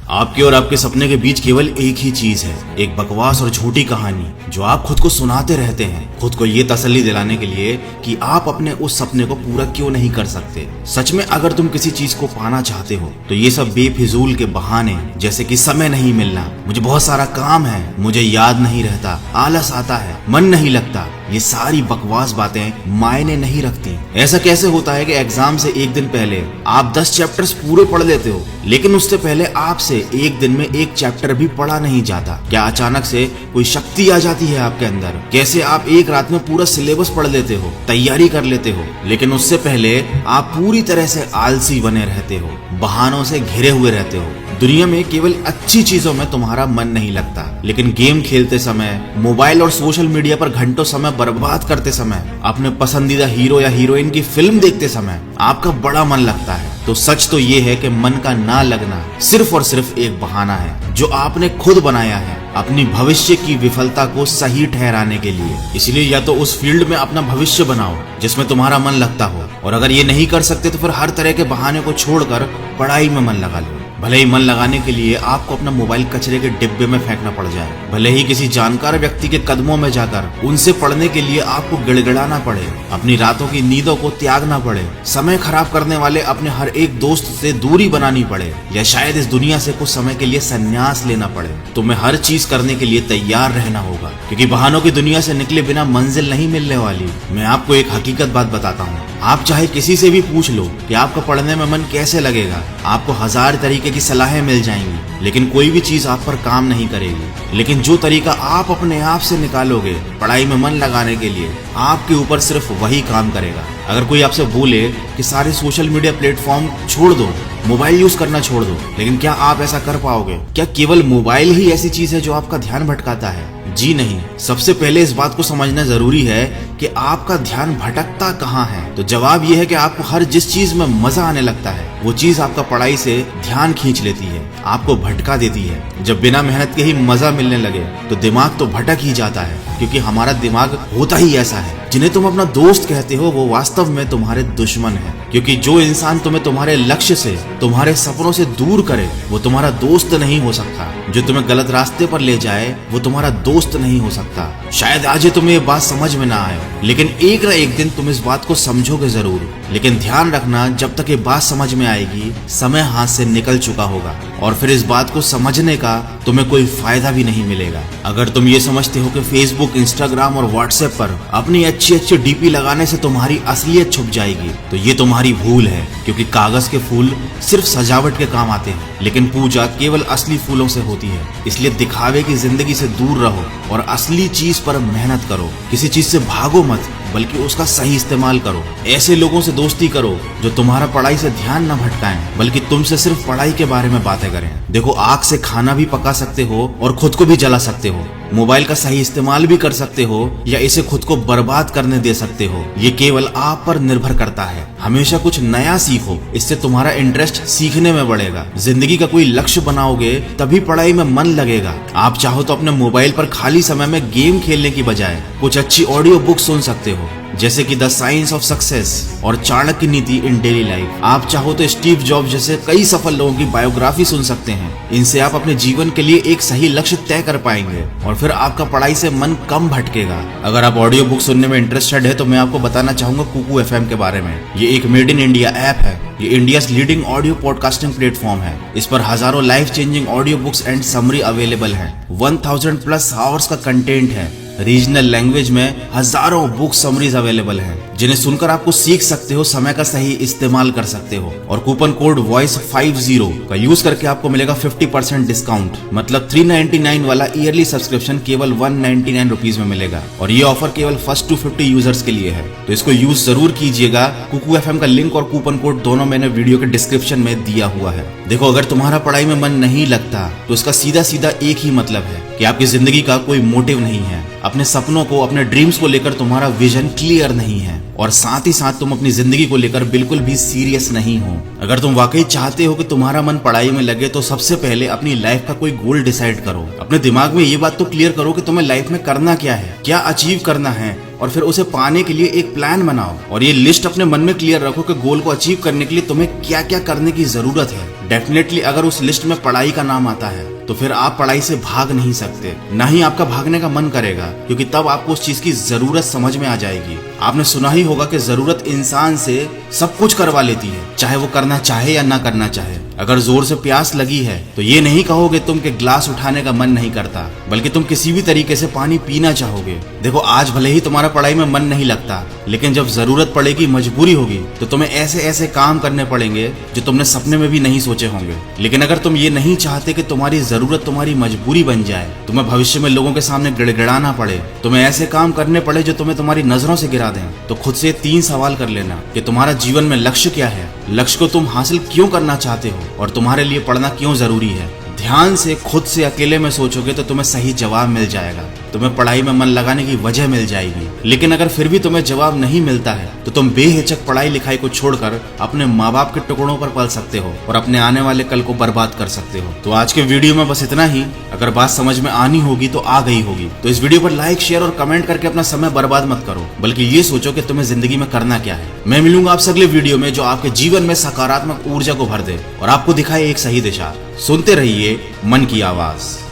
आपके और आपके सपने के बीच केवल एक ही चीज है, एक बकवास और झूठी कहानी जो आप खुद को सुनाते रहते हैं, खुद को ये तसल्ली दिलाने के लिए कि आप अपने उस सपने को पूरा क्यों नहीं कर सकते। सच में अगर तुम किसी चीज को पाना चाहते हो तो ये सब बेफिजूल के बहाने, जैसे कि समय नहीं मिलना, मुझे बहुत सारा काम है, मुझे याद नहीं रहता, आलस आता है, मन नहीं लगता, ये सारी बकवास बातें मायने नहीं रखती। ऐसा कैसे होता है कि एग्जाम से एक दिन पहले आप 10 चैप्टर्स पूरे पढ़ लेते हो, लेकिन उससे पहले आपसे एक दिन में एक चैप्टर भी पढ़ा नहीं जाता? क्या अचानक से कोई शक्ति आ जाती है आपके अंदर? कैसे आप एक रात में पूरा सिलेबस पढ़ लेते हो, तैयारी कर लेते हो, लेकिन उससे पहले आप पूरी तरह से आलसी बने रहते हो, बहानों से घिरे हुए रहते हो। दुनिया में केवल अच्छी चीजों में तुम्हारा मन नहीं लगता, लेकिन गेम खेलते समय, मोबाइल और सोशल मीडिया पर घंटों समय बर्बाद करते समय, अपने पसंदीदा हीरो या हीरोइन की फिल्म देखते समय आपका बड़ा मन लगता है। तो सच तो ये है कि मन का ना लगना सिर्फ और सिर्फ एक बहाना है जो आपने खुद बनाया है अपनी भविष्य की विफलता को सही ठहराने के लिए। इसलिए या तो उस फील्ड में अपना भविष्य बनाओ जिसमें तुम्हारा मन लगता हो, और अगर ये नहीं कर सकते तो फिर हर तरह के बहाने को छोड़कर पढ़ाई में मन लगा लो। भले ही मन लगाने के लिए आपको अपना मोबाइल कचरे के डिब्बे में फेंकना पड़ जाए, भले ही किसी जानकार व्यक्ति के कदमों में जाकर उनसे पढ़ने के लिए आपको गिड़गिड़ाना पड़े, अपनी रातों की नींदों को त्यागना पड़े, समय खराब करने वाले अपने हर एक दोस्त से दूरी बनानी पड़े, या शायद इस दुनिया से कुछ समय के लिए संन्यास लेना पड़े, तुम्हें हर चीज करने के लिए तैयार रहना होगा, क्योंकि बहानों की दुनिया से निकले बिना मंजिल नहीं मिलने वाली। मैं आपको एक हकीकत बात बताता हूँ, आप चाहे किसी से भी पूछ लो कि आपका पढ़ने में मन कैसे लगेगा, आपको 1000 तरीके की सलाहें मिल जाएंगी, लेकिन कोई भी चीज आप पर काम नहीं करेगी। लेकिन जो तरीका आप अपने आप से निकालोगे पढ़ाई में मन लगाने के लिए, आपके ऊपर सिर्फ वही काम करेगा। अगर कोई आपसे बोले कि सारे सोशल मीडिया प्लेटफॉर्म छोड़ दो, मोबाइल यूज करना छोड़ दो, लेकिन क्या आप ऐसा कर पाओगे? क्या केवल मोबाइल ही ऐसी चीज है जो आपका ध्यान भटकाता है? जी नहीं। सबसे पहले इस बात को समझना जरूरी है कि आपका ध्यान भटकता कहाँ है। तो जवाब यह है कि आपको हर जिस चीज में मजा आने लगता है वो चीज आपका पढ़ाई से ध्यान खींच लेती है, आपको भटका देती है। जब बिना मेहनत के ही मजा मिलने लगे तो दिमाग तो भटक ही जाता है, क्योंकि हमारा दिमाग होता ही ऐसा है। जिन्हें तुम अपना दोस्त कहते हो वो वास्तव में तुम्हारे दुश्मन है, क्योंकि जो इंसान तुम्हें तुम्हारे लक्ष्य से, तुम्हारे सपनों से दूर करे वो तुम्हारा दोस्त नहीं हो सकता। जो तुम्हें गलत रास्ते पर ले जाए वो तुम्हारा दोस्त नहीं हो सकता। शायद आज तुम्हें ये बात समझ में ना आए, लेकिन एक न एक दिन तुम इस बात को समझोगे जरूर। लेकिन ध्यान रखना, जब तक ये बात समझ में आएगी समय हाथ से निकल चुका होगा, और फिर इस बात को समझने का तुम्हें कोई फायदा भी नहीं मिलेगा। अगर तुम ये समझते हो कि फेसबुक, इंस्टाग्राम और व्हाट्सएप पर अपनी अच्छी डीपी लगाने से तुम्हारी असलियत छुप जाएगी, तो ये तुम्हारी भूल है, क्योंकि कागज के फूल सिर्फ सजावट के काम आते हैं, लेकिन पूजा केवल असली फूलों से होती है। इसलिए दिखावे की जिंदगी से दूर रहो और असली चीज पर मेहनत करो। किसी चीज से भागो मत, बल्कि उसका सही इस्तेमाल करो। ऐसे लोगों से दोस्ती करो जो तुम्हारा पढ़ाई से ध्यान न भटकाएं, बल्कि तुमसे सिर्फ पढ़ाई के बारे में बातें करें। देखो, आग से खाना भी पका सकते हो और खुद को भी जला सकते हो। मोबाइल का सही इस्तेमाल भी कर सकते हो या इसे खुद को बर्बाद करने दे सकते हो। ये केवल आप पर निर्भर करता है। हमेशा कुछ नया सीखो, इससे तुम्हारा इंटरेस्ट सीखने में बढ़ेगा। जिंदगी का कोई लक्ष्य बनाओगे तभी पढ़ाई में मन लगेगा। आप चाहो तो अपने मोबाइल पर खाली समय में गेम खेलने की बजाय कुछ अच्छी ऑडियो बुक सुन सकते हो, जैसे कि द साइंस ऑफ सक्सेस और चाणक्य नीति इन डेली लाइफ। आप चाहो तो स्टीव जॉब जैसे कई सफल लोगों की बायोग्राफी सुन सकते हैं। इनसे आप अपने जीवन के लिए एक सही लक्ष्य तय कर पाएंगे और फिर आपका पढ़ाई से मन कम भटकेगा। अगर आप ऑडियो बुक सुनने में इंटरेस्टेड है तो मैं आपको बताना चाहूंगा कुकू FM के बारे में। ये एक मेड इन इंडिया ऐप है। ये India's leading audio podcasting platform है। इस पर हजारों life changing audio books and summary available है। 1000+ आवर्स का कंटेंट है। रीजनल लैंग्वेज में हजारों बुक समरीज अवेलेबल हैं, जिन्हें सुनकर आपको सीख सकते हो, समय का सही इस्तेमाल कर सकते हो। और कूपन कोड वॉइस50 का यूज करके आपको मिलेगा 50% डिस्काउंट। मतलब 399 वाला ईयरली सब्सक्रिप्शन केवल 199 रुपीज में मिलेगा। और ये ऑफर केवल फर्स्ट 250 यूजर्स के लिए है, तो इसको यूज जरूर कीजिएगा। कुकू FM का लिंक और कूपन कोड दोनों मैंने वीडियो के डिस्क्रिप्शन में दिया हुआ है। देखो, अगर तुम्हारा पढ़ाई में मन नहीं लगता तो इसका सीधा सीधा एक ही मतलब है कि आपकी जिंदगी का कोई मोटिव नहीं है। अपने सपनों को, अपने ड्रीम्स को लेकर तुम्हारा विजन क्लियर नहीं है, और साथ ही साथ तुम अपनी जिंदगी को लेकर बिल्कुल भी सीरियस नहीं हो। अगर तुम वाकई चाहते हो कि तुम्हारा मन पढ़ाई में लगे तो सबसे पहले अपनी लाइफ का कोई गोल डिसाइड करो। अपने दिमाग में ये बात तो क्लियर करो कि तुम्हें लाइफ में करना क्या है, क्या अचीव करना है, और फिर उसे पाने के लिए एक प्लान बनाओ। और ये लिस्ट अपने मन में क्लियर रखो कि गोल को अचीव करने के लिए तुम्हें क्या क्या करने की जरूरत है। डेफिनेटली अगर उस लिस्ट में पढ़ाई का नाम आता है तो फिर आप पढ़ाई से भाग नहीं सकते, ना ही आपका भागने का मन करेगा, क्योंकि तब आपको उस चीज की जरूरत समझ में आ जाएगी। आपने सुना ही होगा कि जरूरत इंसान से सब कुछ करवा लेती है, चाहे वो करना चाहे या ना करना चाहे। अगर जोर से प्यास लगी है तो ये नहीं कहोगे तुम कि ग्लास उठाने का मन नहीं करता, बल्कि तुम किसी भी तरीके से पानी पीना चाहोगे। देखो, आज भले ही तुम्हारा पढ़ाई में मन नहीं लगता, लेकिन जब जरूरत पड़ेगी, मजबूरी होगी, तो तुम्हें ऐसे ऐसे काम करने पड़ेंगे जो तुमने सपने में भी नहीं सोचे होंगे। लेकिन अगर तुम ये नहीं चाहते कि तुम्हारी जरूरत तुम्हारी मजबूरी बन जाए, तुम्हें भविष्य में लोगों के सामने गिड़गिड़ाना पड़े, तुम्हें ऐसे काम करने पड़े जो तुम्हें तुम्हारी नजरों से गिरा दें, तो खुद से 3 सवाल कर लेना कि तुम्हारा जीवन में लक्ष्य क्या है, लक्ष्य को तुम हासिल क्यों करना चाहते हो, और तुम्हारे लिए पढ़ना क्यों जरूरी है। ध्यान से खुद से अकेले में सोचोगे तो तुम्हें सही जवाब मिल जाएगा, तुम्हें पढ़ाई में मन लगाने की वजह मिल जाएगी। लेकिन अगर फिर भी तुम्हें जवाब नहीं मिलता है तो तुम बेहिचक पढ़ाई लिखाई को छोड़कर अपने माँ बाप के टुकड़ों पर पल सकते हो और अपने आने वाले कल को बर्बाद कर सकते हो। तो आज के वीडियो में बस इतना ही। अगर बात समझ में आनी होगी तो आ गई होगी, तो इस वीडियो पर लाइक, शेयर और कमेंट करके अपना समय बर्बाद मत करो, बल्कि ये सोचो कि तुम्हें जिंदगी में करना क्या है। मैं मिलूंगा आपसे अगले वीडियो में जो आपके जीवन में सकारात्मक ऊर्जा को भर दे और आपको दिखाए एक सही दिशा। सुनते रहिए मन की आवाज।